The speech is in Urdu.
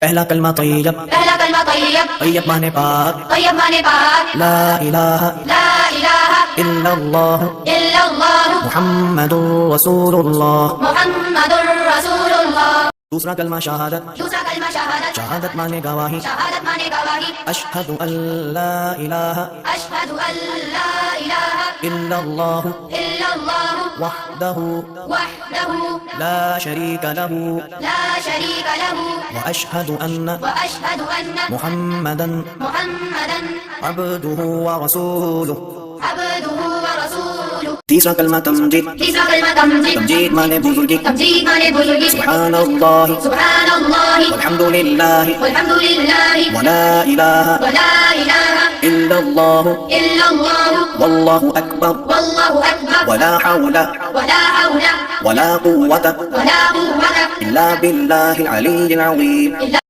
پہلا کلمہ طیب، پہلا کلمہ طیب، طیب مانے پاک، طیب مانے پاک، لا الہ لا الہ الا اللہ الا اللہ محمد رسول اللہ۔ محمد رسول اللہ۔ دوسرا کلمہ شہادت، دوسرا کلمہ شہادت، شہادت مانے گواہی، شہادت مانے گواہی، اشہد ان لا الہ اشہد ان لا الہ الا اللہ الا اللہ وحدہ وحدہ لا شریک لہ لا شریک لہ واشہد ان واشہد ان محمدا محمدا عبدہ ورسولہ۔ عبدہ ورسولہ۔ تیسرا کلمہ تمجید، تیسرا کلمہ تمجید، تمجید مانے بزرگی، تمجید مانے بزرگی، سبحان اللہ سبحان اللہ والحمد للہ والحمد للہ ولا الہ ولا الہ الا اللہ الا اللہ واللہ اکبر واللہ اکبر ولا حول ولا حول ولا قوة ولا قوة الا باللہ العلی العظیم۔